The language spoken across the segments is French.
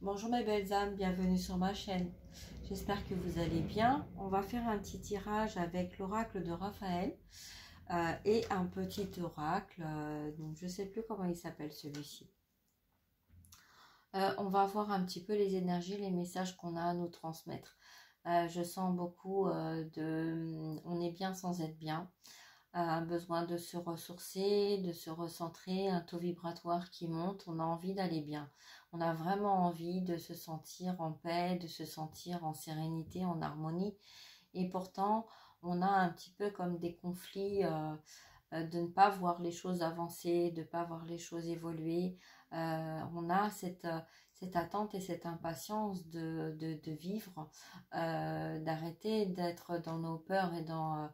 Bonjour mes belles âmes, bienvenue sur ma chaîne. J'espère que vous allez bien. On va faire un petit tirage avec l'oracle de Raphaël et un petit oracle. Donc je ne sais plus comment il s'appelle celui-ci. On va voir un petit peu les énergies, les messages qu'on a à nous transmettre. Je sens beaucoup on est bien sans être bien. Un besoin de se ressourcer, de se recentrer, un taux vibratoire qui monte, on a envie d'aller bien. On a vraiment envie de se sentir en paix, de se sentir en sérénité, en harmonie. Et pourtant, on a un petit peu comme des conflits de ne pas voir les choses avancer, de ne pas voir les choses évoluer. On a cette attente et cette impatience de vivre, d'arrêter d'être dans nos peurs et dans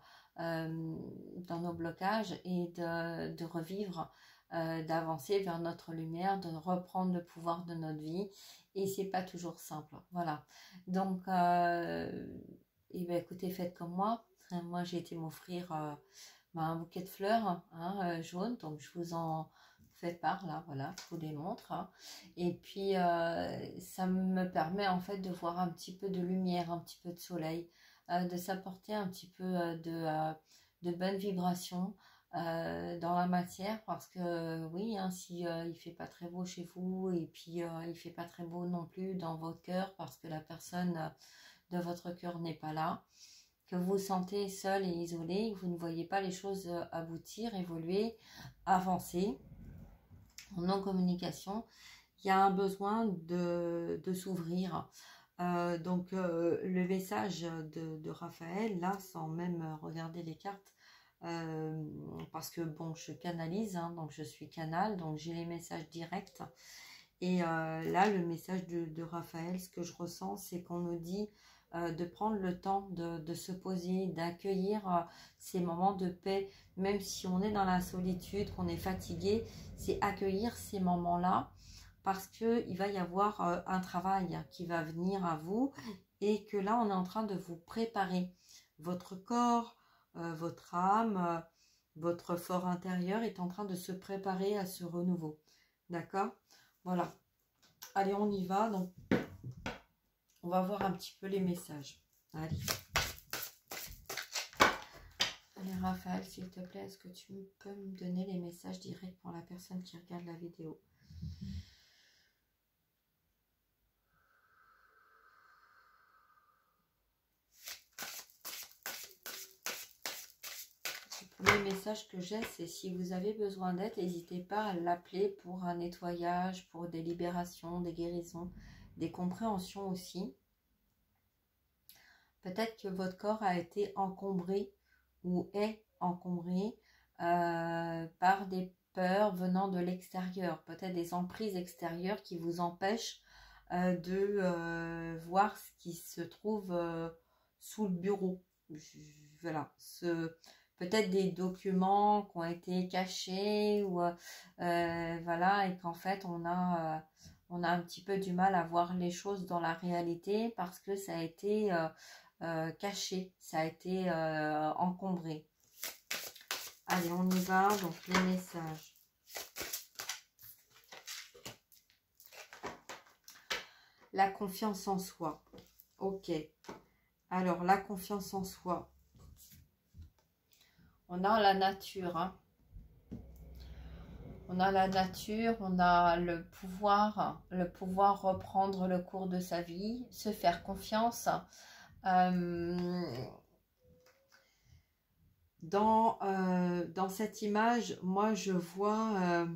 nos blocages et de revivre, d'avancer vers notre lumière, de reprendre le pouvoir de notre vie. Et c'est pas toujours simple. Voilà. Donc, et ben, écoutez, faites comme moi. Moi, j'ai été m'offrir un bouquet de fleurs jaune. Donc, je vous en fais part là. Voilà, je vous les montre. Et puis, ça me permet en fait de voir un petit peu de lumière, un petit peu de soleil. De s'apporter un petit peu de bonnes vibrations dans la matière, parce que oui, si il fait pas très beau chez vous, et puis il fait pas très beau non plus dans votre cœur, parce que la personne de votre cœur n'est pas là, que vous vous sentez seul et isolé, que vous ne voyez pas les choses aboutir, évoluer, avancer en non-communication, il y a un besoin de s'ouvrir. Donc le message de Raphaël, là, sans même regarder les cartes, parce que bon, je canalise, donc je suis canal, donc j'ai les messages directs. Et là, le message de Raphaël, ce que je ressens, c'est qu'on nous dit de prendre le temps de se poser, d'accueillir ces moments de paix, même si on est dans la solitude, qu'on est fatigué, c'est accueillir ces moments-là, parce qu'il va y avoir un travail qui va venir à vous, et que là, on est en train de vous préparer. Votre corps, votre âme, votre fort intérieur est en train de se préparer à ce renouveau. D'accord ? Voilà. Allez, on y va. Donc, on va voir un petit peu les messages. Allez. Allez, Raphaël, s'il te plaît, est-ce que tu peux me donner les messages directs pour la personne qui regarde la vidéo ? Le premier message que j'ai, c'est si vous avez besoin d'aide, n'hésitez pas à l'appeler pour un nettoyage, pour des libérations, des guérisons, des compréhensions aussi. Peut-être que votre corps a été encombré ou est encombré par des peurs venant de l'extérieur, peut-être des emprises extérieures qui vous empêchent de voir ce qui se trouve sous le bureau. Voilà, peut-être des documents qui ont été cachés, ou voilà, et qu'en fait on a un petit peu du mal à voir les choses dans la réalité, parce que ça a été caché, ça a été encombré. Allez, on y va. Donc les messages. La confiance en soi. Ok. Alors, la confiance en soi. On a la nature. On a la nature, on a le pouvoir reprendre le cours de sa vie, se faire confiance. Dans cette image, moi je vois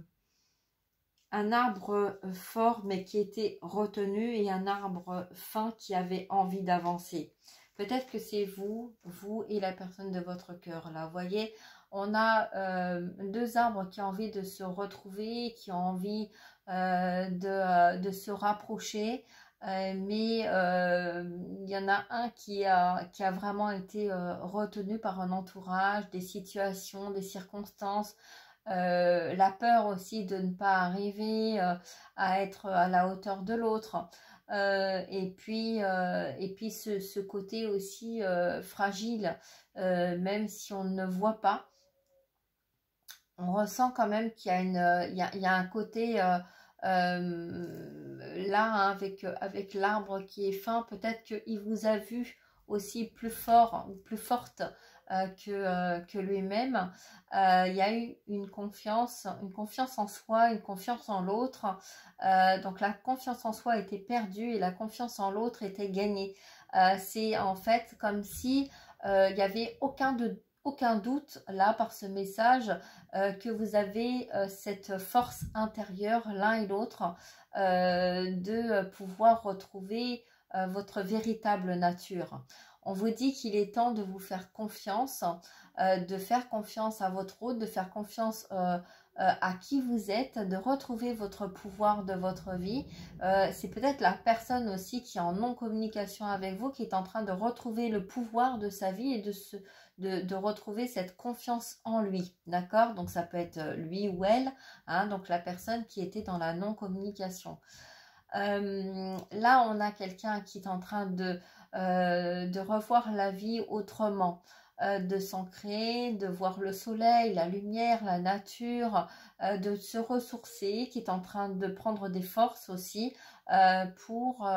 un arbre fort mais qui était retenu, et un arbre fin qui avait envie d'avancer. Peut-être que c'est vous et la personne de votre cœur là. Vous voyez, on a deux arbres qui ont envie de se retrouver, qui ont envie de se rapprocher. Mais il y en a un qui a vraiment été retenu par un entourage, des situations, des circonstances, la peur aussi de ne pas arriver à être à la hauteur de l'autre, et puis ce côté aussi fragile, même si on ne voit pas, on ressent quand même qu'il y a il y a un côté là, hein, avec l'arbre qui est fin, peut-être qu'il vous a vu aussi plus fort ou plus forte que lui-même. Il y a eu une confiance en soi, une confiance en l'autre. Donc la confiance en soi était perdue et la confiance en l'autre était gagnée. C'est en fait comme si il n'y avait aucun doute là par ce message que vous avez cette force intérieure l'un et l'autre de pouvoir retrouver votre véritable nature. On vous dit qu'il est temps de vous faire confiance, de faire confiance à votre hôte, de faire confiance à qui vous êtes, de retrouver votre pouvoir de votre vie. C'est peut-être la personne aussi qui est en non-communication avec vous, qui est en train de retrouver le pouvoir de sa vie et de retrouver cette confiance en lui. D'accord? Donc ça peut être lui ou elle, hein, donc la personne qui était dans la non-communication. Là, on a quelqu'un qui est en train de revoir la vie autrement, de s'ancrer, de voir le soleil, la lumière, la nature, de se ressourcer, qui est en train de prendre des forces aussi pour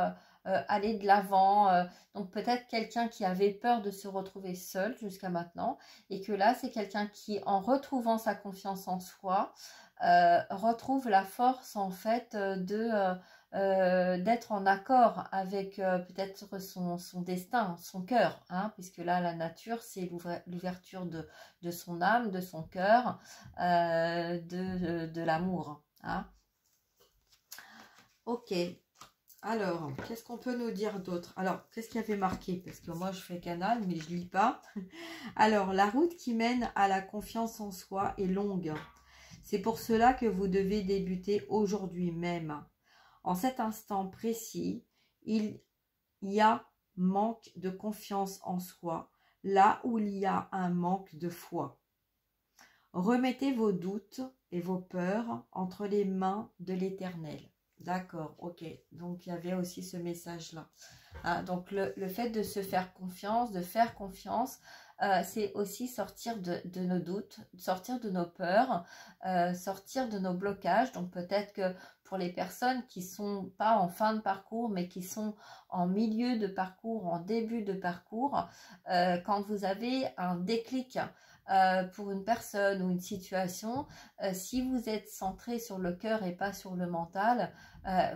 aller de l'avant. Donc peut-être quelqu'un qui avait peur de se retrouver seul jusqu'à maintenant, et que là, c'est quelqu'un qui, en retrouvant sa confiance en soi, retrouve la force en fait d'être en accord avec peut-être son destin, son cœur, hein, puisque là la nature c'est l'ouverture de son âme, de son cœur, de l'amour, hein. Ok, alors qu'est-ce qu'on peut nous dire d'autre? Alors qu'est-ce qu'il y avait marqué? Parce que moi je fais canal mais je lis pas. Alors la route qui mène à la confiance en soi est longue, c'est pour cela que vous devez débuter aujourd'hui même. En cet instant précis, il y a manque de confiance en soi, là où il y a un manque de foi. Remettez vos doutes et vos peurs entre les mains de l'Éternel. D'accord, ok. Donc, il y avait aussi ce message-là. Hein, donc, le fait de se faire confiance, de faire confiance, c'est aussi sortir de nos doutes, sortir de nos peurs, sortir de nos blocages. Donc, peut-être que pour les personnes qui sont pas en fin de parcours, mais qui sont en milieu de parcours, en début de parcours, quand vous avez un déclic pour une personne ou une situation, si vous êtes centré sur le cœur et pas sur le mental,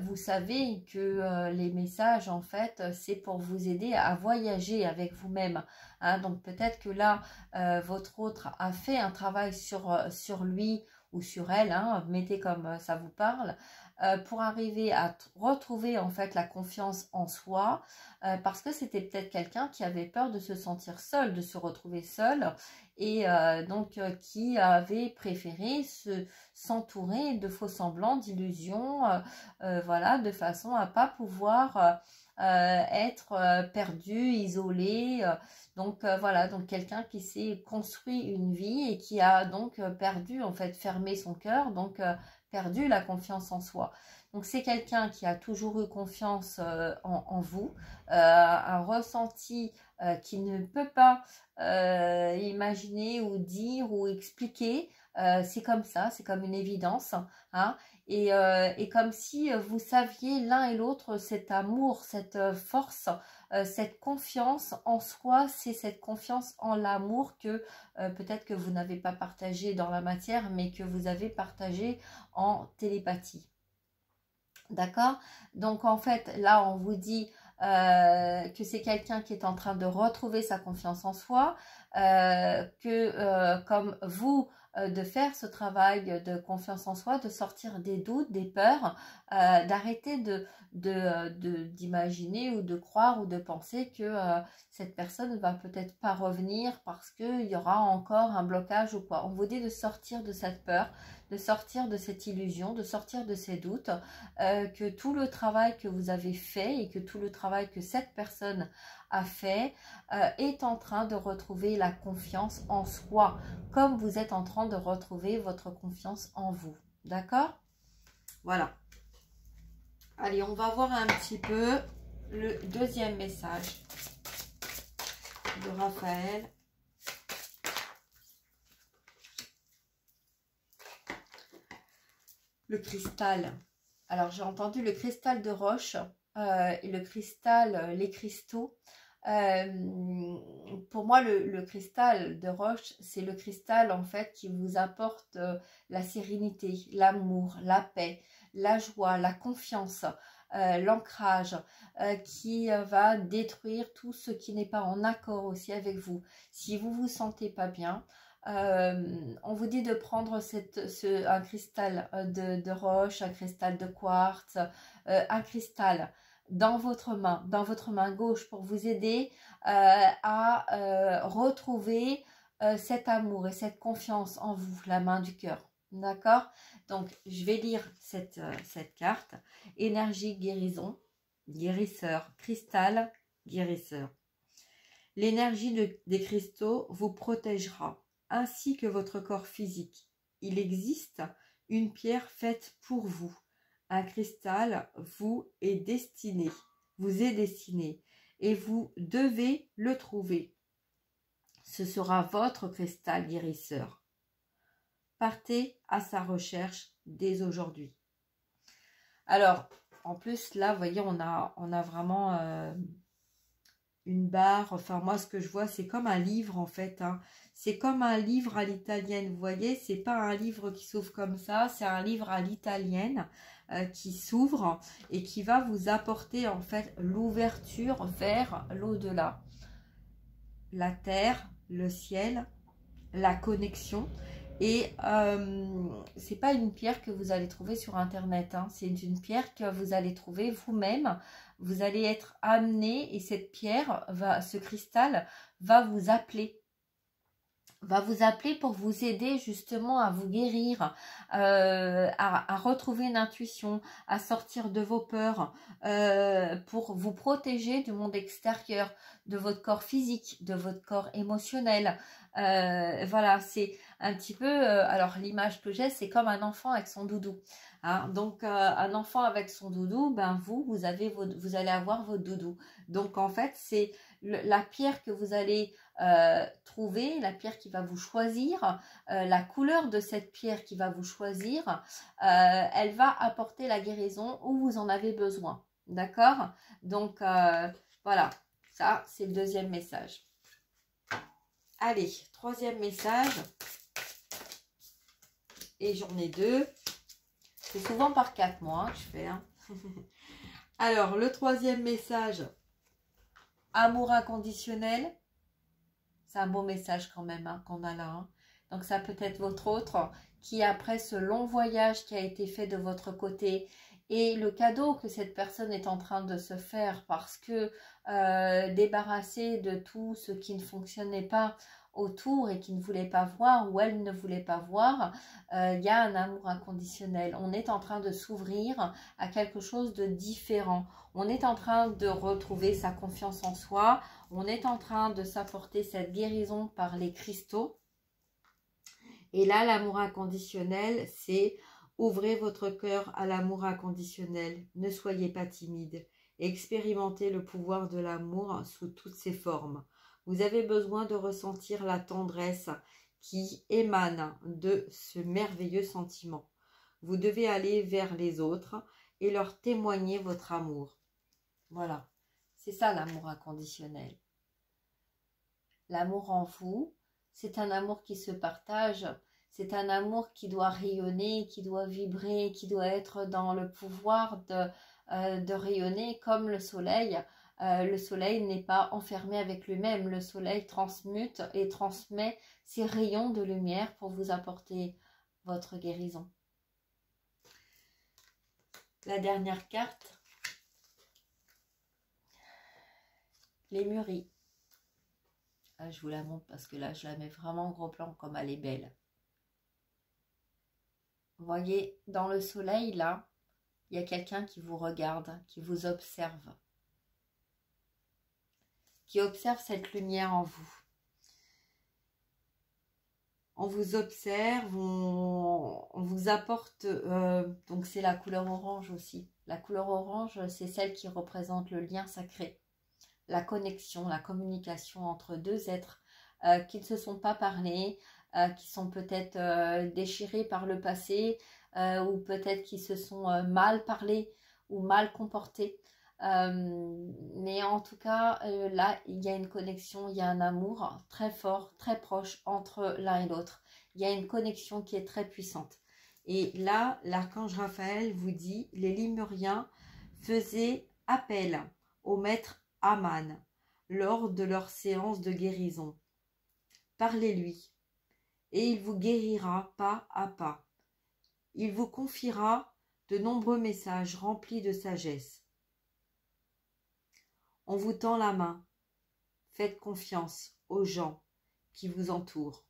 vous savez que les messages, en fait, c'est pour vous aider à voyager avec vous-même. Hein, donc peut-être que là, votre autre a fait un travail sur lui ou sur elle, hein, mettez comme ça vous parle, pour arriver à retrouver en fait la confiance en soi, parce que c'était peut-être quelqu'un qui avait peur de se sentir seul, de se retrouver seul, et donc qui avait préféré s'entourer de faux semblants, d'illusions, voilà, de façon à pas pouvoir être perdu, isolé. Donc voilà, donc quelqu'un qui s'est construit une vie et qui a donc perdu, en fait, fermé son cœur, donc perdu la confiance en soi. Donc c'est quelqu'un qui a toujours eu confiance en vous, un ressenti qui ne peut pas imaginer ou dire ou expliquer. C'est comme ça, c'est comme une évidence, hein. Et comme si vous saviez l'un et l'autre cet amour, cette force, cette confiance en soi, c'est cette confiance en l'amour que peut-être que vous n'avez pas partagé dans la matière, mais que vous avez partagé en télépathie. D'accord? Donc en fait, là on vous dit que c'est quelqu'un qui est en train de retrouver sa confiance en soi, comme vous, de faire ce travail de confiance en soi, de sortir des doutes, des peurs, d'arrêter d'imaginer ou de croire ou de penser que cette personne ne va peut-être pas revenir parce qu'il y aura encore un blocage ou quoi. On vous dit de sortir de cette peur, de sortir de cette illusion, de sortir de ces doutes, que tout le travail que vous avez fait et que tout le travail que cette personne a fait est en train de retrouver la confiance en soi, comme vous êtes en train de retrouver votre confiance en vous. D'accord? Voilà. Allez, on va voir un petit peu le deuxième message de Raphaël. Le cristal. Alors, j'ai entendu le cristal de roche et le cristal, les cristaux. Pour moi, le cristal de roche, c'est le cristal en fait qui vous apporte la sérénité, l'amour, la paix, la joie, la confiance, l'ancrage, qui va détruire tout ce qui n'est pas en accord aussi avec vous. Si vous vous sentez pas bien, on vous dit de prendre un cristal de roche, un cristal de quartz, un cristal dans votre main gauche pour vous aider à retrouver cet amour et cette confiance en vous, la main du cœur. D'accord? Donc, je vais lire cette carte. Énergie guérison, guérisseur, cristal, guérisseur. L'énergie des cristaux vous protégera, ainsi que votre corps physique. Il existe une pierre faite pour vous. Un cristal vous est destiné, et vous devez le trouver. Ce sera votre cristal guérisseur. Partez à sa recherche dès aujourd'hui. Alors, en plus, là, vous voyez, on a vraiment une barre. Enfin, moi, ce que je vois, c'est comme un livre, en fait. Hein. C'est comme un livre à l'italienne, vous voyez. C'est pas un livre qui s'ouvre comme ça. C'est un livre à l'italienne qui s'ouvre et qui va vous apporter, en fait, l'ouverture vers l'au-delà. La terre, le ciel, la connexion. Et c'est pas une pierre que vous allez trouver sur internet, hein. C'est une pierre que vous allez trouver vous-même. Vous allez être amené et cette pierre, ce cristal va vous appeler pour vous aider justement à vous guérir, à retrouver une intuition, à sortir de vos peurs, pour vous protéger du monde extérieur, de votre corps physique, de votre corps émotionnel. Voilà, c'est un petit peu, alors l'image que j'ai, c'est comme un enfant avec son doudou. Hein, donc un enfant avec son doudou, ben vous allez avoir votre doudou. Donc en fait, c'est la pierre que vous allez trouver, la pierre qui va vous choisir, la couleur de cette pierre qui va vous choisir, elle va apporter la guérison où vous en avez besoin. D'accord? Donc voilà, ça c'est le deuxième message. Allez, troisième message. Et j'en ai deux. C'est souvent par 4 mois que je fais. Hein. Alors, le troisième message. Amour inconditionnel. C'est un beau message quand même hein, qu'on a là. Hein. Donc, ça peut être votre autre qui, après ce long voyage qui a été fait de votre côté et le cadeau que cette personne est en train de se faire parce que débarrassée de tout ce qui ne fonctionnait pas autour et qui ne voulait pas voir ou elle ne voulait pas voir, il y a un amour inconditionnel. On est en train de s'ouvrir à quelque chose de différent. On est en train de retrouver sa confiance en soi. On est en train de s'apporter cette guérison par les cristaux. Et là, l'amour inconditionnel, c'est ouvrez votre cœur à l'amour inconditionnel. Ne soyez pas timide. Expérimentez le pouvoir de l'amour sous toutes ses formes. Vous avez besoin de ressentir la tendresse qui émane de ce merveilleux sentiment. Vous devez aller vers les autres et leur témoigner votre amour. Voilà, c'est ça l'amour inconditionnel. L'amour en vous, c'est un amour qui se partage, c'est un amour qui doit rayonner, qui doit vibrer, qui doit être dans le pouvoir de rayonner comme le soleil. Le soleil n'est pas enfermé avec lui-même. Le soleil transmute et transmet ses rayons de lumière pour vous apporter votre guérison. La dernière carte, les mûris. Ah, je vous la montre parce que là, je la mets vraiment en gros plan comme elle est belle. Vous voyez, dans le soleil, là, il y a quelqu'un qui vous regarde, qui vous observe. Qui observe cette lumière en vous. On vous observe, on vous apporte, donc c'est la couleur orange aussi. La couleur orange, c'est celle qui représente le lien sacré, la connexion, la communication entre deux êtres qui ne se sont pas parlé, qui sont peut-être déchirés par le passé, ou peut-être qui se sont mal parlé ou mal comportés. Mais en tout cas, là, il y a une connexion, il y a un amour très fort, très proche entre l'un et l'autre. Il y a une connexion qui est très puissante. Et là, l'archange Raphaël vous dit, les Lémuriens faisaient appel au maître Aman lors de leur séance de guérison. Parlez-lui, et il vous guérira pas à pas. Il vous confiera de nombreux messages remplis de sagesse. On vous tend la main. Faites confiance aux gens qui vous entourent.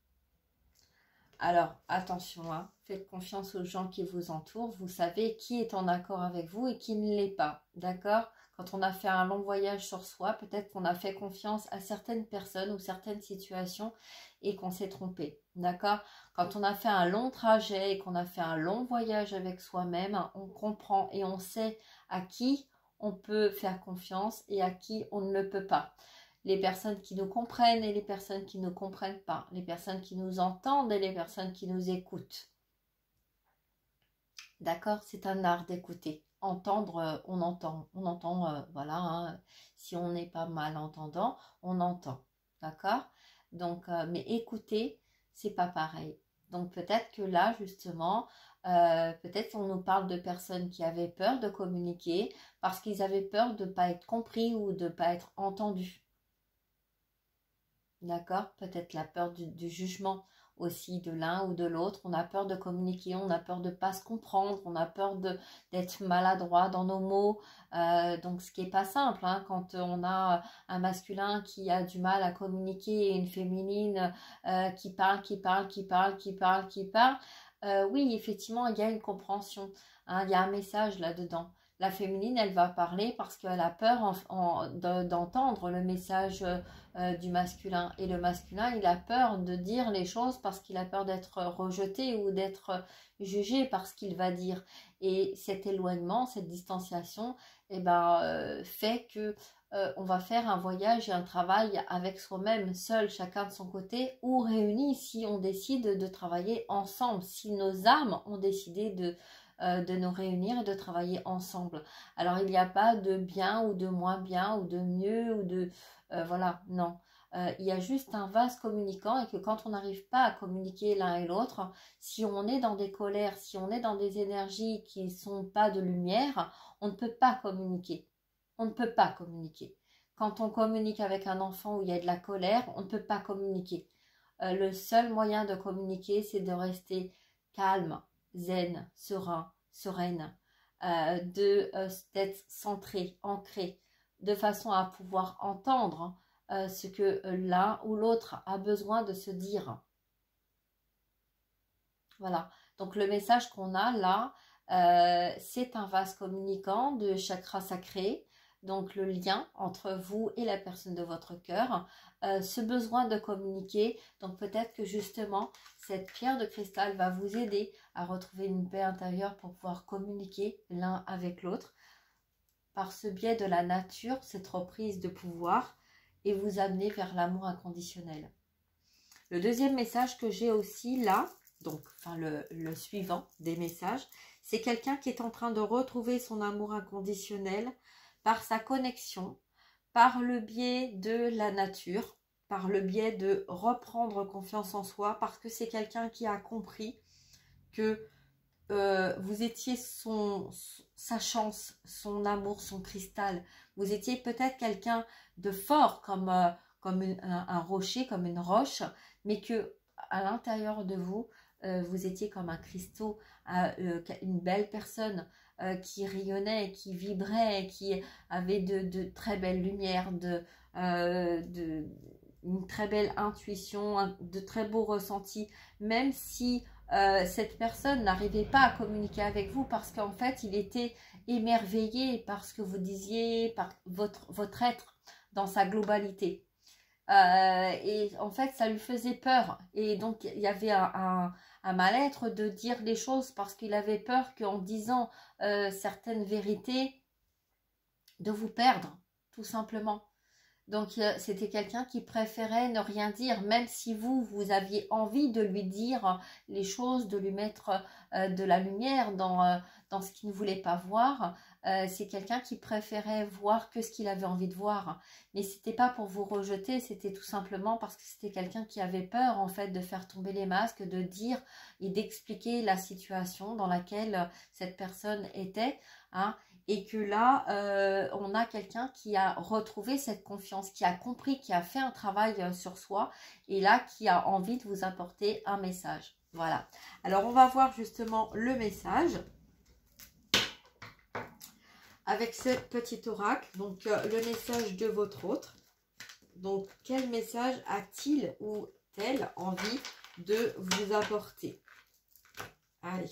Alors, attention, hein, faites confiance aux gens qui vous entourent. Vous savez qui est en accord avec vous et qui ne l'est pas. D'accord? Quand on a fait un long voyage sur soi, peut-être qu'on a fait confiance à certaines personnes ou certaines situations et qu'on s'est trompé. D'accord? Quand on a fait un long trajet et qu'on a fait un long voyage avec soi-même, on comprend et on sait à qui on peut faire confiance et à qui on ne le peut pas. Les personnes qui nous comprennent et les personnes qui ne comprennent pas, les personnes qui nous entendent et les personnes qui nous écoutent. D'accord? C'est un art d'écouter. Entendre, on entend, voilà, hein, si on n'est pas malentendant, on entend. D'accord? Donc, mais écouter, c'est pas pareil. Donc peut-être que là, justement, peut-être qu'on nous parle de personnes qui avaient peur de communiquer parce qu'ils avaient peur de ne pas être compris ou de ne pas être entendus. D'accord? Peut-être la peur du jugement aussi de l'un ou de l'autre. On a peur de communiquer, on a peur de ne pas se comprendre, on a peur d'être maladroit dans nos mots. Donc ce qui n'est pas simple, hein, quand on a un masculin qui a du mal à communiquer et une féminine qui parle. Oui, effectivement, il y a une compréhension, hein, il y a un message là-dedans. La féminine, elle va parler parce qu'elle a peur d'entendre le message du masculin. Et le masculin, il a peur de dire les choses parce qu'il a peur d'être rejeté ou d'être jugé par ce qu'il va dire. Et cet éloignement, cette distanciation, fait que on va faire un voyage et un travail avec soi-même, seul, chacun de son côté, ou réunis si on décide de travailler ensemble, si nos âmes ont décidé de nous réunir et de travailler ensemble. Alors, il n'y a pas de bien ou de moins bien ou de mieux ou de... voilà, non. Il y a juste un vase communicant et que quand on n'arrive pas à communiquer l'un et l'autre, si on est dans des colères, si on est dans des énergies qui ne sont pas de lumière, on ne peut pas communiquer. On ne peut pas communiquer. Quand on communique avec un enfant où il y a de la colère, on ne peut pas communiquer. Le seul moyen de communiquer, c'est de rester calme, zen, serein, sereine, d'être centré, ancré, de façon à pouvoir entendre ce que l'un ou l'autre a besoin de se dire. Voilà, donc le message qu'on a là, c'est un vase communicant de chakra sacré, donc le lien entre vous et la personne de votre cœur, ce besoin de communiquer. Donc peut-être que justement cette pierre de cristal va vous aider à retrouver une paix intérieure pour pouvoir communiquer l'un avec l'autre par ce biais de la nature, cette reprise de pouvoir, et vous amener vers l'amour inconditionnel. Le deuxième message que j'ai aussi là, donc le suivant des messages, c'est quelqu'un qui est en train de retrouver son amour inconditionnel par sa connexion, par le biais de la nature, par le biais de reprendre confiance en soi, parce que c'est quelqu'un qui a compris que vous étiez sa chance, son amour, son cristal. Vous étiez peut-être quelqu'un de fort comme un rocher, comme une roche, mais que à l'intérieur de vous, vous étiez comme un cristaux, une belle personne qui rayonnait, qui vibrait, qui avait de très belles lumières, une très belle intuition, de très beaux ressentis, même si cette personne n'arrivait pas à communiquer avec vous parce qu'en fait, il était émerveillé par ce que vous disiez, par votre être dans sa globalité. Et en fait, ça lui faisait peur. Et donc, il y avait un mal-être de dire les choses parce qu'il avait peur qu'en disant certaines vérités, de vous perdre, tout simplement. Donc, c'était quelqu'un qui préférait ne rien dire, même si vous aviez envie de lui dire les choses, de lui mettre de la lumière dans ce qu'il ne voulait pas voir. C'est quelqu'un qui préférait voir que ce qu'il avait envie de voir. Mais c'était pas pour vous rejeter, c'était tout simplement parce que c'était quelqu'un qui avait peur, en fait, de faire tomber les masques, de dire et d'expliquer la situation dans laquelle cette personne était, hein. Et que là, on a quelqu'un qui a retrouvé cette confiance, qui a compris, qui a fait un travail sur soi, et là, qui a envie de vous apporter un message. Voilà. Alors, on va voir justement le message avec ce petit oracle. Donc, le message de votre autre. Donc, quel message a-t-il ou elle envie de vous apporter? Allez.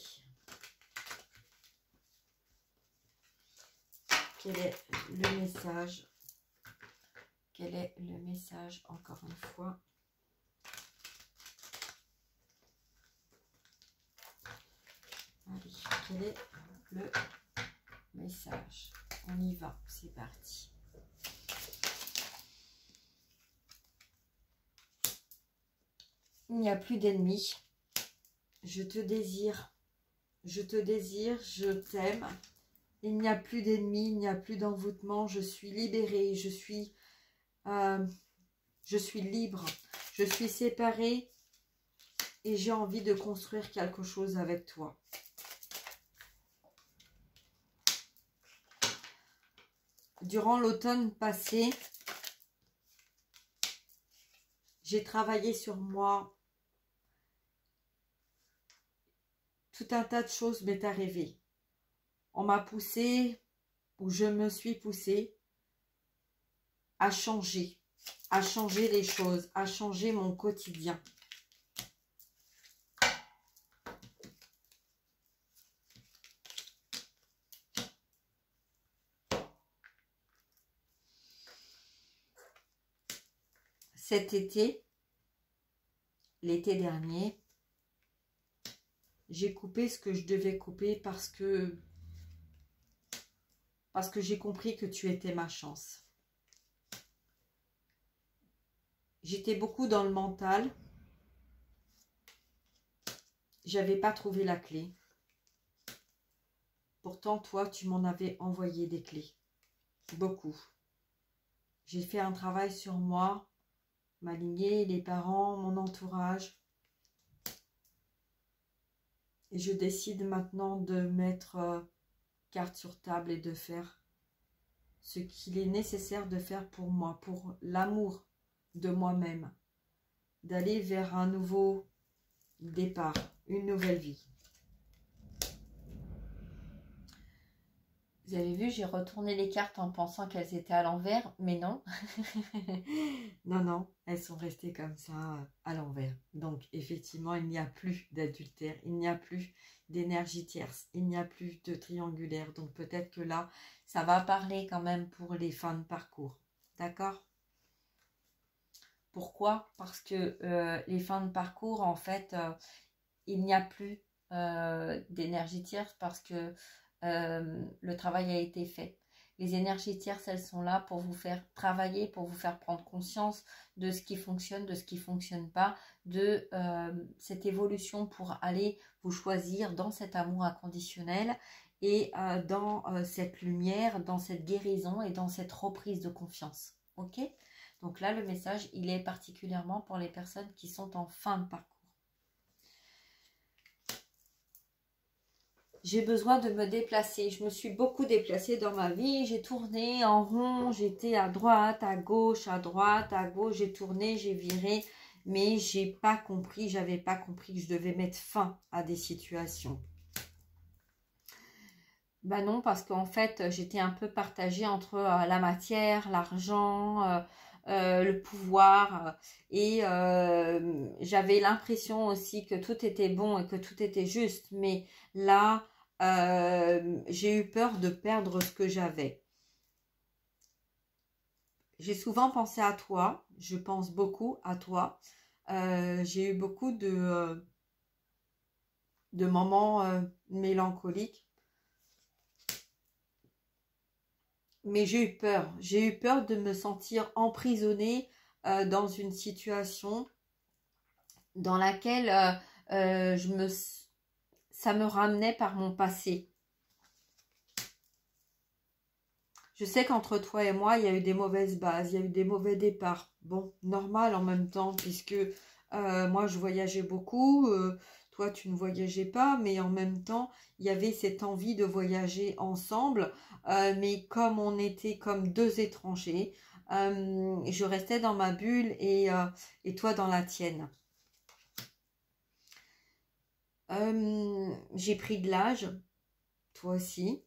Quel est le message? Quel est le message, encore une fois? Allez, quel est le message? On y va, c'est parti. Il n'y a plus d'ennemis. Je te désire. Je te désire, je t'aime. Il n'y a plus d'ennemis, il n'y a plus d'envoûtement. Je suis libérée, je suis libre. Je suis séparée et j'ai envie de construire quelque chose avec toi. Durant l'automne passé, j'ai travaillé sur moi. Tout un tas de choses m'est arrivé. On m'a poussé, ou je me suis poussée, à changer les choses, à changer mon quotidien. Cet été, l'été dernier, j'ai coupé ce que je devais couper parce que j'ai compris que tu étais ma chance. J'étais beaucoup dans le mental. J'avais pas trouvé la clé. Pourtant, toi, tu m'en avais envoyé des clés. Beaucoup. J'ai fait un travail sur moi, ma lignée, les parents, mon entourage. Et je décide maintenant de mettre carte sur table et de faire ce qu'il est nécessaire de faire pour moi, pour l'amour de moi-même. D'aller vers un nouveau départ, une nouvelle vie. Vous avez vu, j'ai retourné les cartes en pensant qu'elles étaient à l'envers, mais non. Non, non, elles sont restées comme ça à l'envers. Donc, effectivement, il n'y a plus d'adultère, il n'y a plus d'énergie tierce, il n'y a plus de triangulaire. Donc, peut-être que là, ça va parler quand même pour les fins de parcours. D'accord? Pourquoi? Parce que les fins de parcours, en fait, il n'y a plus d'énergie tierce parce que le travail a été fait. Les énergies tierces, elles sont là pour vous faire travailler, pour vous faire prendre conscience de ce qui fonctionne, de ce qui ne fonctionne pas, de cette évolution pour aller vous choisir dans cet amour inconditionnel et dans cette lumière, dans cette guérison et dans cette reprise de confiance. Ok? Donc là, le message, il est particulièrement pour les personnes qui sont en fin de parcours. J'ai besoin de me déplacer. Je me suis beaucoup déplacée dans ma vie. J'ai tourné en rond. J'étais à droite, à gauche, à droite, à gauche. J'ai tourné, j'ai viré. Mais j'ai pas compris, j'avais pas compris que je devais mettre fin à des situations. Ben non, parce qu'en fait, j'étais un peu partagée entre la matière, l'argent, le pouvoir. Et j'avais l'impression aussi que tout était bon et que tout était juste. Mais là, j'ai eu peur de perdre ce que j'avais. J'ai souvent pensé à toi, je pense beaucoup à toi. J'ai eu beaucoup de moments mélancoliques Mais j'ai eu peur. J'ai eu peur de me sentir emprisonnée dans une situation dans laquelle ça me ramenait par mon passé. Je sais qu'entre toi et moi, il y a eu des mauvaises bases, il y a eu des mauvais départs. Bon, normal en même temps, puisque moi, je voyageais beaucoup, toi, tu ne voyageais pas, mais en même temps, il y avait cette envie de voyager ensemble. Mais comme on était comme deux étrangers, je restais dans ma bulle et toi dans la tienne. J'ai pris de l'âge, toi aussi.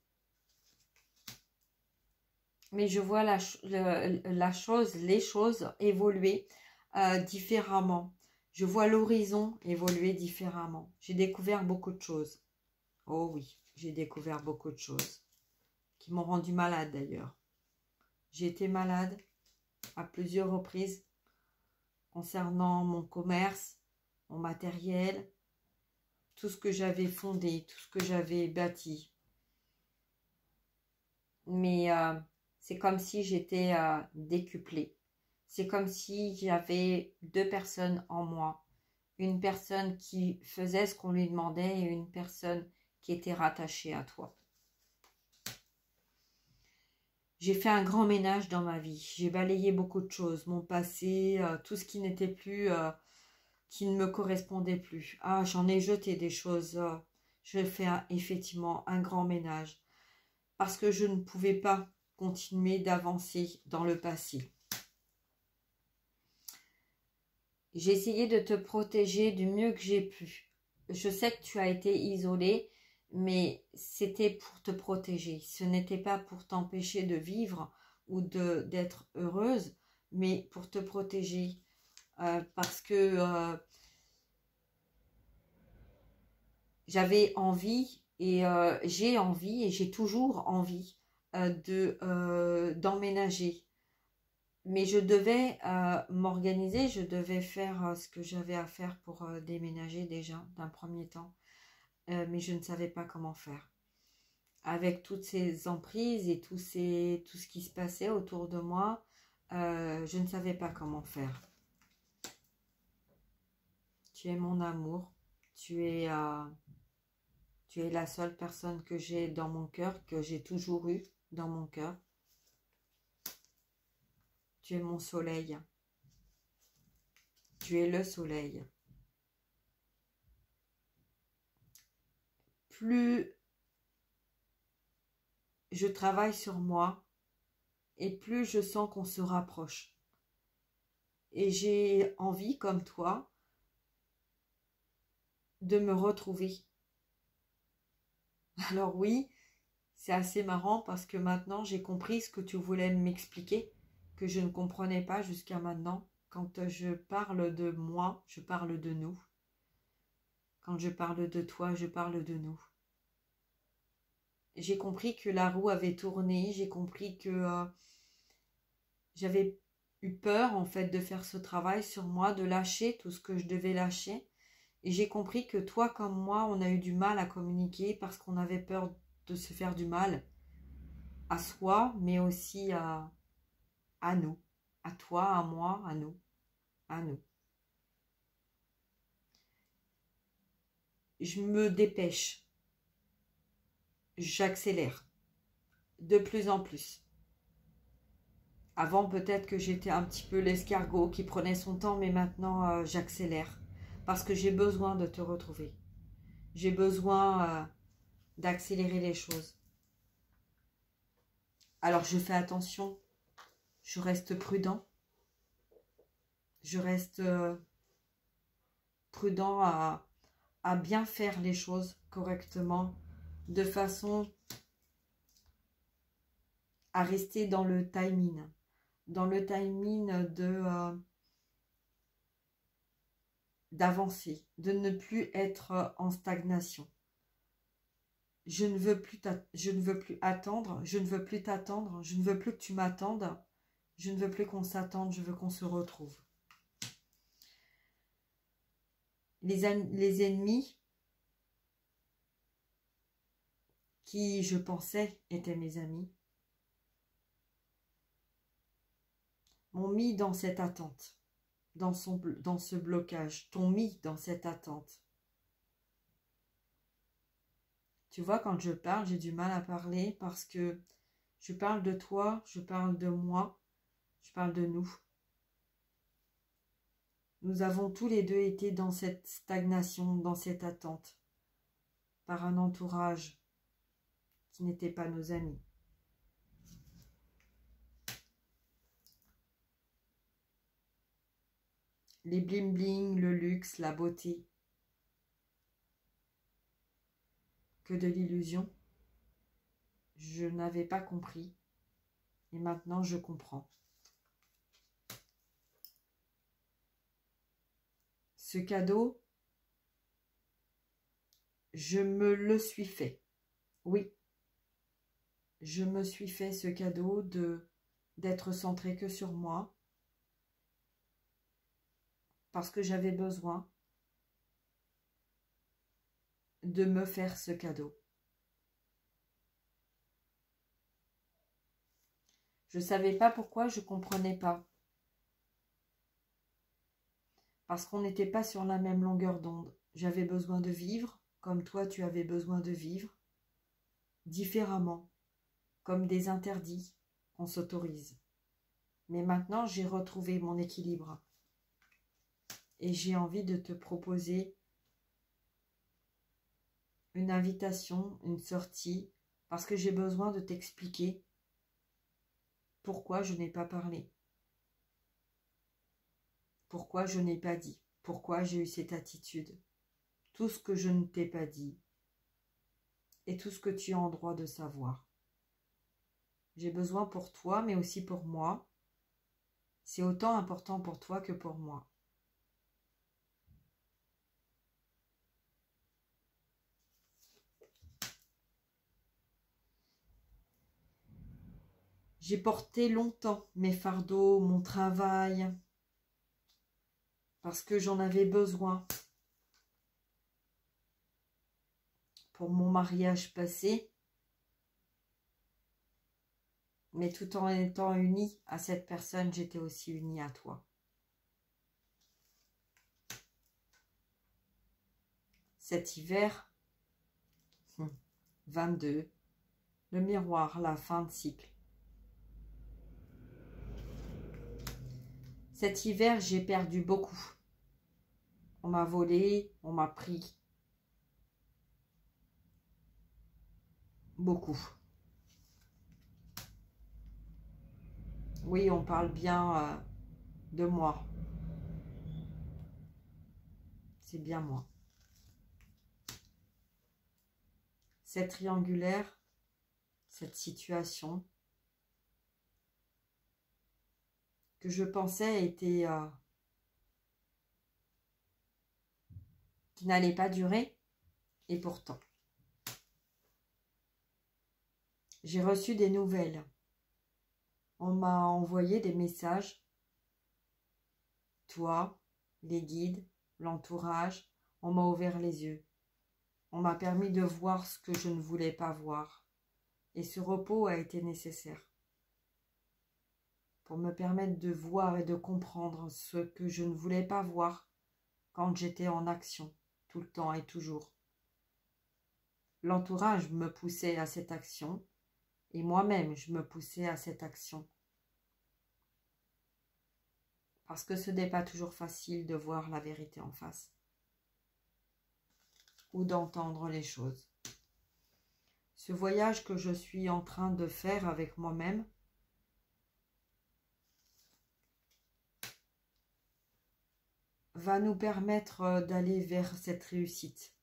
Mais je vois les choses évoluer différemment. Je vois l'horizon évoluer différemment. J'ai découvert beaucoup de choses. Oh oui, j'ai découvert beaucoup de choses qui m'ont rendu malade d'ailleurs. J'ai été malade à plusieurs reprises concernant mon commerce, mon matériel, tout ce que j'avais fondé, tout ce que j'avais bâti. Mais c'est comme si j'étais décuplée. C'est comme si j'avais deux personnes en moi. Une personne qui faisait ce qu'on lui demandait et une personne qui était rattachée à toi. J'ai fait un grand ménage dans ma vie. J'ai balayé beaucoup de choses. Mon passé, tout ce qui n'était plus, qui ne me correspondait plus. Ah, j'en ai jeté des choses. Je fais effectivement un grand ménage. Parce que je ne pouvais pas continuer d'avancer dans le passé. J'ai essayé de te protéger du mieux que j'ai pu. Je sais que tu as été isolée, mais c'était pour te protéger. Ce n'était pas pour t'empêcher de vivre ou d'être heureuse, mais pour te protéger. Parce que j'avais envie et j'ai envie et j'ai toujours envie d'emménager. Mais je devais m'organiser, je devais faire ce que j'avais à faire pour déménager déjà d'un premier temps. Mais je ne savais pas comment faire. Avec toutes ces emprises et tout ce qui se passait autour de moi, je ne savais pas comment faire. Tu es mon amour, tu es la seule personne que j'ai dans mon cœur, que j'ai toujours eu dans mon cœur. Tu es mon soleil. Tu es le soleil. Plus je travaille sur moi et plus je sens qu'on se rapproche. Et j'ai envie, comme toi, de me retrouver. Alors oui, c'est assez marrant parce que maintenant j'ai compris ce que tu voulais m'expliquer, que je ne comprenais pas jusqu'à maintenant. Quand je parle de moi, je parle de nous. Quand je parle de toi, je parle de nous. J'ai compris que la roue avait tourné, j'ai compris que j'avais eu peur en fait de faire ce travail sur moi, de lâcher tout ce que je devais lâcher. Et j'ai compris que toi comme moi, on a eu du mal à communiquer parce qu'on avait peur de se faire du mal à soi, mais aussi à nous, à toi, à moi, à nous, à nous. Je me dépêche, j'accélère de plus en plus. Avant, peut-être que j'étais un petit peu l'escargot qui prenait son temps, mais maintenant, j'accélère. Parce que j'ai besoin de te retrouver. J'ai besoin d'accélérer les choses. Alors, je fais attention. Je reste prudent. Je reste prudent à bien faire les choses correctement, de façon à rester dans le timing. Dans le timing d'avancer, de ne plus être en stagnation. Je ne veux plus attendre, je ne veux plus t'attendre, je ne veux plus que tu m'attendes, je ne veux plus qu'on s'attende, je veux qu'on se retrouve. Les ennemis qui, je pensais, étaient mes amis, m'ont mis dans cette attente, dans ce blocage, t'ont mis dans cette attente. Tu vois, quand je parle, j'ai du mal à parler parce que je parle de toi, je parle de moi, je parle de nous. Nous avons tous les deux été dans cette stagnation, dans cette attente, par un entourage qui n'était pas nos amis. Les bling-bling, le luxe, la beauté, que de l'illusion. Je n'avais pas compris et maintenant je comprends. Ce cadeau, je me le suis fait. Oui, je me suis fait ce cadeau d'être centré que sur moi parce que j'avais besoin de me faire ce cadeau. Je ne savais pas pourquoi, je ne comprenais pas. Parce qu'on n'était pas sur la même longueur d'onde. J'avais besoin de vivre, comme toi tu avais besoin de vivre, différemment, comme des interdits qu'on s'autorise. Mais maintenant, j'ai retrouvé mon équilibre. Et j'ai envie de te proposer une invitation, une sortie, parce que j'ai besoin de t'expliquer pourquoi je n'ai pas parlé. Pourquoi je n'ai pas dit. Pourquoi j'ai eu cette attitude. Tout ce que je ne t'ai pas dit. Et tout ce que tu as en droit de savoir. J'ai besoin pour toi, mais aussi pour moi. C'est autant important pour toi que pour moi. J'ai porté longtemps mes fardeaux, mon travail, parce que j'en avais besoin pour mon mariage passé, mais tout en étant unie à cette personne, j'étais aussi unie à toi. Cet hiver, 22, le miroir, la fin de cycle. Cet hiver, j'ai perdu beaucoup. On m'a volé, on m'a pris. Beaucoup. Oui, on parle bien de moi. C'est bien moi. Cette triangulaire, cette situation que je pensais était qui n'allait pas durer, et pourtant. J'ai reçu des nouvelles. On m'a envoyé des messages. Toi, les guides, l'entourage, on m'a ouvert les yeux. On m'a permis de voir ce que je ne voulais pas voir. Et ce repos a été nécessaire pour me permettre de voir et de comprendre ce que je ne voulais pas voir quand j'étais en action, tout le temps et toujours. L'entourage me poussait à cette action et moi-même je me poussais à cette action. Parce que ce n'est pas toujours facile de voir la vérité en face ou d'entendre les choses. Ce voyage que je suis en train de faire avec moi-même va nous permettre d'aller vers cette réussite.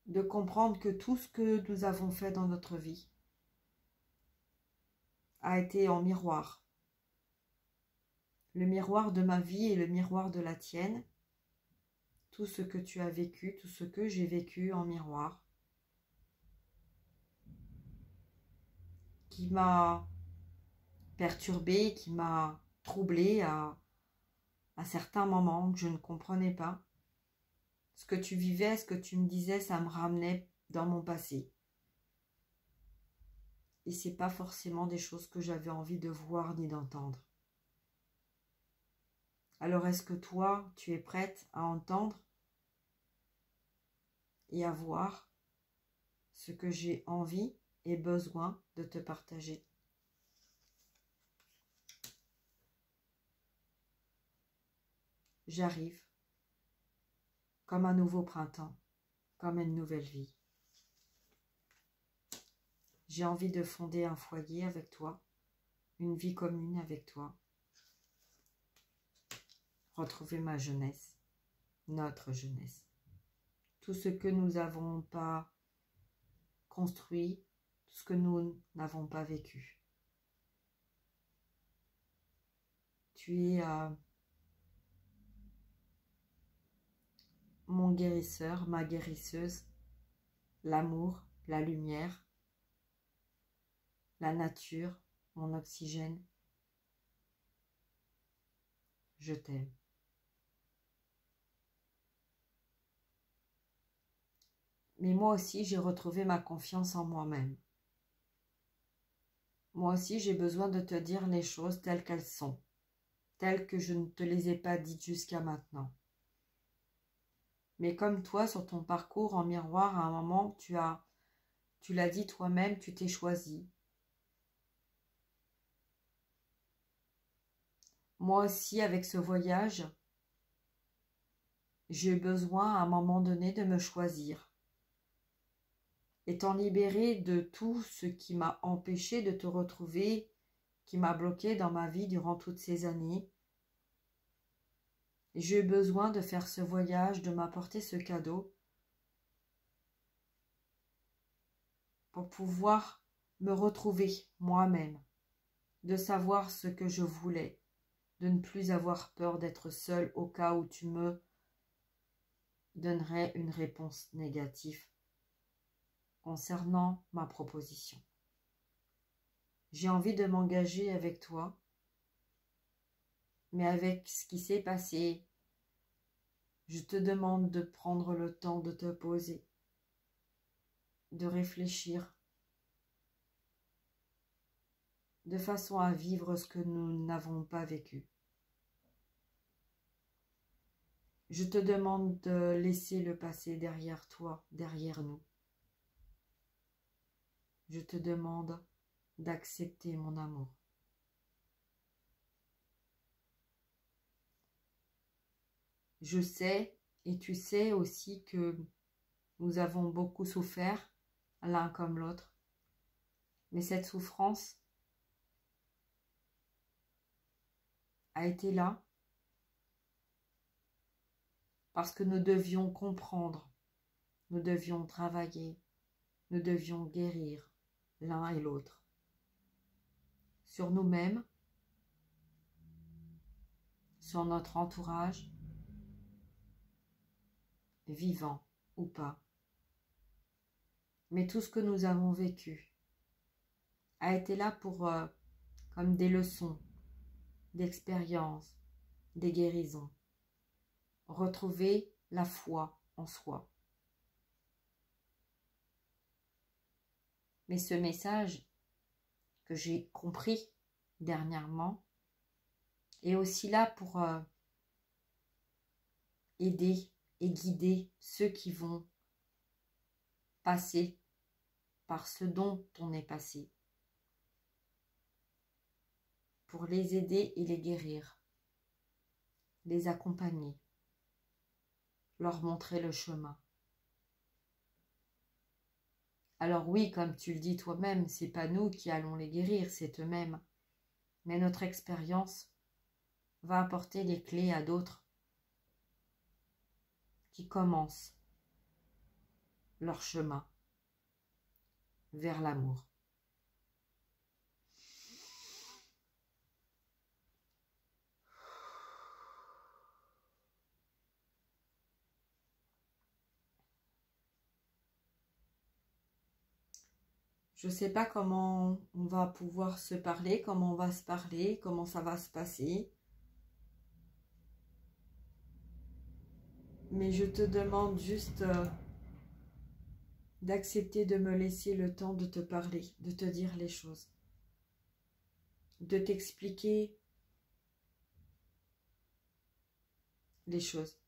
De comprendre que tout ce que nous avons fait dans notre vie a été en miroir. Le miroir de ma vie et le miroir de la tienne. Tout ce que tu as vécu, tout ce que j'ai vécu en miroir. Qui m'a perturbée, qui m'a troublée à certains moments que je ne comprenais pas. Ce que tu vivais, ce que tu me disais, ça me ramenait dans mon passé. et c'est pas forcément des choses que j'avais envie de voir ni d'entendre. Alors est-ce que toi, tu es prête à entendre et à voir ce que j'ai envie et besoin de te partager? J'arrive comme un nouveau printemps, comme une nouvelle vie. J'ai envie de fonder un foyer avec toi, une vie commune avec toi, retrouver ma jeunesse, notre jeunesse, tout ce que nous n'avons pas construit, tout ce que nous n'avons pas vécu. Tu es mon guérisseur, ma guérisseuse, l'amour, la lumière, la nature, mon oxygène. Je t'aime. Mais moi aussi, j'ai retrouvé ma confiance en moi-même. Moi aussi, j'ai besoin de te dire les choses telles qu'elles sont, telles que je ne te les ai pas dites jusqu'à maintenant. Mais comme toi, sur ton parcours en miroir, à un moment, tu l'as dit toi-même, tu t'es choisi. Moi aussi, avec ce voyage, j'ai eu besoin à un moment donné de me choisir. Étant libérée de tout ce qui m'a empêché de te retrouver, qui m'a bloqué dans ma vie durant toutes ces années, j'ai eu besoin de faire ce voyage, de m'apporter ce cadeau pour pouvoir me retrouver moi-même, de savoir ce que je voulais, de ne plus avoir peur d'être seule au cas où tu me donnerais une réponse négative concernant ma proposition. J'ai envie de m'engager avec toi, mais avec ce qui s'est passé, je te demande de prendre le temps de te poser, de réfléchir, de façon à vivre ce que nous n'avons pas vécu. Je te demande de laisser le passé derrière toi, derrière nous. Je te demande d'accepter mon amour. Je sais, et tu sais aussi que nous avons beaucoup souffert, l'un comme l'autre. Mais cette souffrance a été là parce que nous devions comprendre, nous devions travailler, nous devions guérir l'un et l'autre sur nous-mêmes, sur notre entourage, vivant ou pas. Mais tout ce que nous avons vécu a été là pour comme des leçons, d'expériences, des guérisons. Retrouver la foi en soi. Mais ce message que j'ai compris dernièrement est aussi là pour aider et guider ceux qui vont passer par ce dont on est passé, pour les aider et les guérir, les accompagner, leur montrer le chemin. Alors oui, comme tu le dis toi-même, c'est pas nous qui allons les guérir, c'est eux-mêmes. Mais notre expérience va apporter les clés à d'autres qui commencent leur chemin vers l'amour. Je ne sais pas comment on va pouvoir se parler, comment on va se parler, comment ça va se passer. Mais je te demande juste d'accepter de me laisser le temps de te parler, de te dire les choses, de t'expliquer les choses.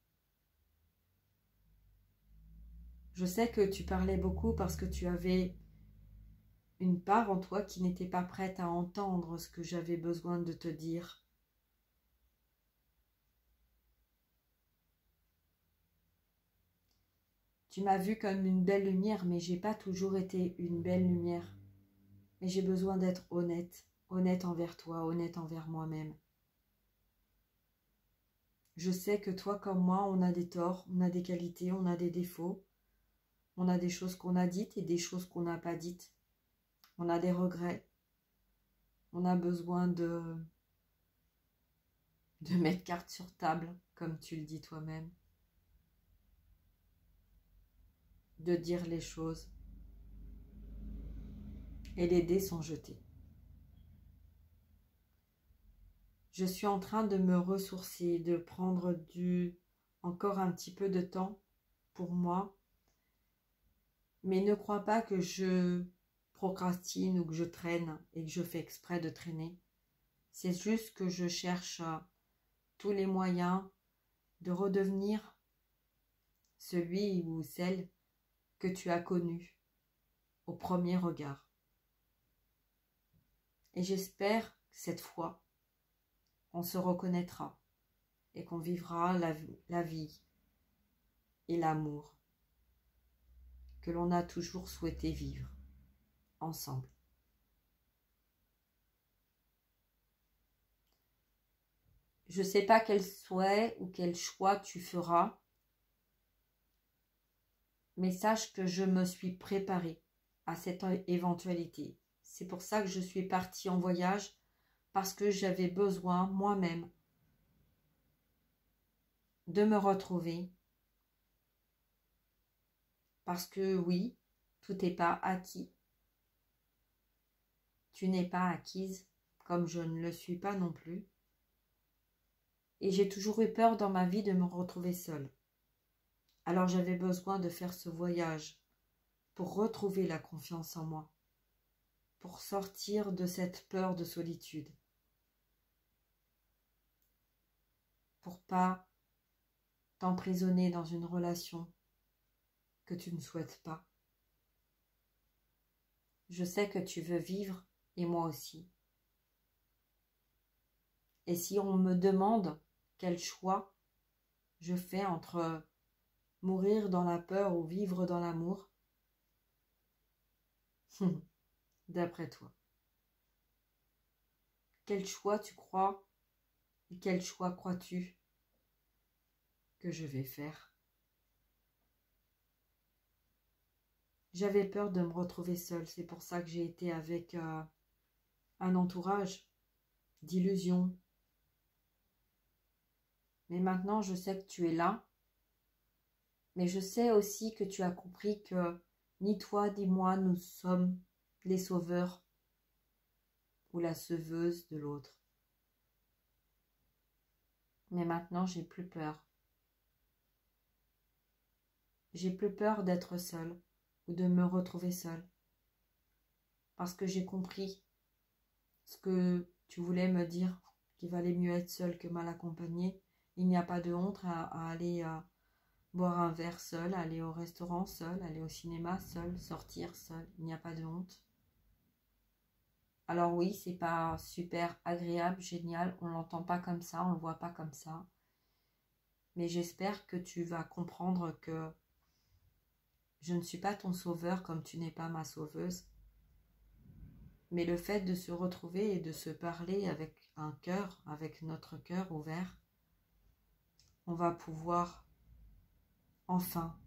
Je sais que tu parlais beaucoup parce que tu avais une part en toi qui n'était pas prête à entendre ce que j'avais besoin de te dire. Tu m'as vue comme une belle lumière, mais j'ai pas toujours été une belle lumière. Mais j'ai besoin d'être honnête, honnête envers toi, honnête envers moi-même. Je sais que toi comme moi, on a des torts, on a des qualités, on a des défauts. On a des choses qu'on a dites et des choses qu'on n'a pas dites. On a des regrets. On a besoin de mettre carte sur table, comme tu le dis toi-même. De dire les choses. Et les dés sont jetés. Je suis en train de me ressourcer, de prendre encore un petit peu de temps pour moi. Mais ne crois pas que je procrastine ou que je traîne et que je fais exprès de traîner. C'est juste que je cherche tous les moyens de redevenir celui ou celle que tu as connu au premier regard. Et j'espère que cette fois, on se reconnaîtra et qu'on vivra la vie et l'amour que l'on a toujours souhaité vivre ensemble. Je ne sais pas quel souhait ou quel choix tu feras, mais sache que je me suis préparée à cette éventualité. C'est pour ça que je suis partie en voyage, parce que j'avais besoin moi-même de me retrouver. Parce que oui, tout n'est pas acquis. Tu n'es pas acquise, comme je ne le suis pas non plus. Et j'ai toujours eu peur dans ma vie de me retrouver seule. Alors j'avais besoin de faire ce voyage pour retrouver la confiance en moi, pour sortir de cette peur de solitude, pour pas t'emprisonner dans une relation que tu ne souhaites pas. Je sais que tu veux vivre et moi aussi. Et si on me demande quel choix je fais entre mourir dans la peur ou vivre dans l'amour, d'après toi, quel choix tu crois et quel choix crois-tu que je vais faire? J'avais peur de me retrouver seule, c'est pour ça que j'ai été avec un entourage d'illusions. Mais maintenant, je sais que tu es là, mais je sais aussi que tu as compris que ni toi ni moi, nous sommes les sauveurs ou la sauveuse de l'autre. Mais maintenant, j'ai plus peur. J'ai plus peur d'être seule ou de me retrouver seule. Parce que j'ai compris ce que tu voulais me dire, qu'il valait mieux être seule que mal accompagnée. Il n'y a pas de honte à aller boire un verre seul, aller au restaurant seul, aller au cinéma seul, sortir seul. Il n'y a pas de honte. Alors oui, c'est pas super agréable, génial, on l'entend pas comme ça, on le voit pas comme ça. Mais j'espère que tu vas comprendre que je ne suis pas ton sauveur comme tu n'es pas ma sauveuse. Mais le fait de se retrouver et de se parler avec un cœur, avec notre cœur ouvert, on va pouvoir enfin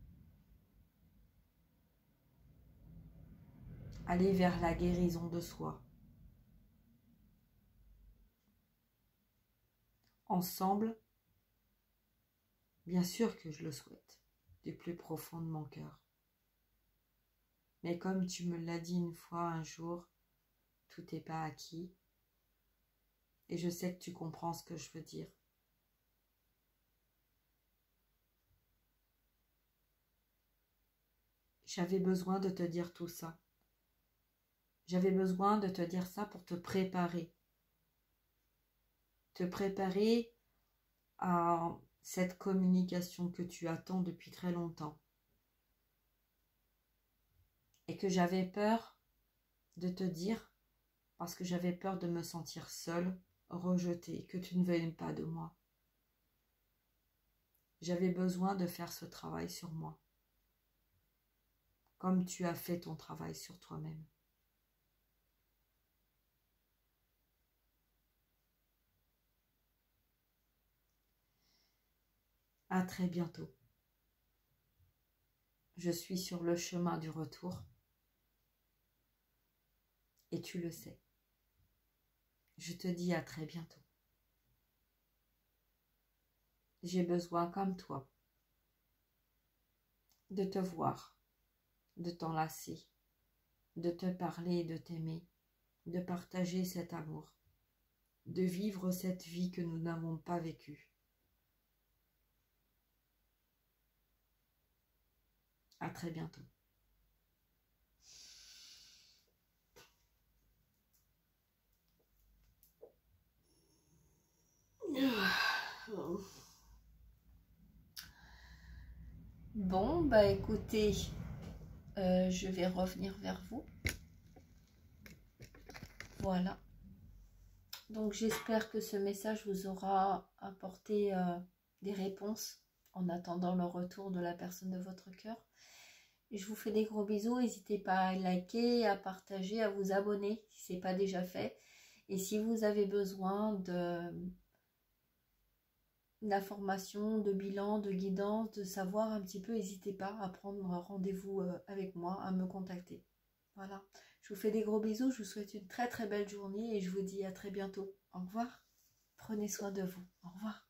aller vers la guérison de soi. Ensemble, bien sûr que je le souhaite, du plus profond de mon cœur. Mais comme tu me l'as dit une fois un jour, tout n'est pas acquis. Et je sais que tu comprends ce que je veux dire. J'avais besoin de te dire tout ça. J'avais besoin de te dire ça pour te préparer. Te préparer à cette communication que tu attends depuis très longtemps. Et que j'avais peur de te dire, parce que j'avais peur de me sentir seule, rejetée, que tu ne venais pas de moi. J'avais besoin de faire ce travail sur moi, comme tu as fait ton travail sur toi-même. À très bientôt. Je suis sur le chemin du retour et tu le sais. Je te dis à très bientôt. J'ai besoin, comme toi, de te voir, de t'enlacer, de te parler et de t'aimer, de partager cet amour, de vivre cette vie que nous n'avons pas vécue. À très bientôt. Bon, bah écoutez, je vais revenir vers vous. Voilà. Donc j'espère que ce message vous aura apporté des réponses en attendant le retour de la personne de votre cœur. Et je vous fais des gros bisous. N'hésitez pas à liker, à partager, à vous abonner si ce n'est pas déjà fait. Et si vous avez besoin d'informations, de bilan, de guidance, de savoir un petit peu, n'hésitez pas à prendre rendez-vous avec moi, à me contacter. Voilà, je vous fais des gros bisous, je vous souhaite une très très belle journée et je vous dis à très bientôt. Au revoir, prenez soin de vous, au revoir.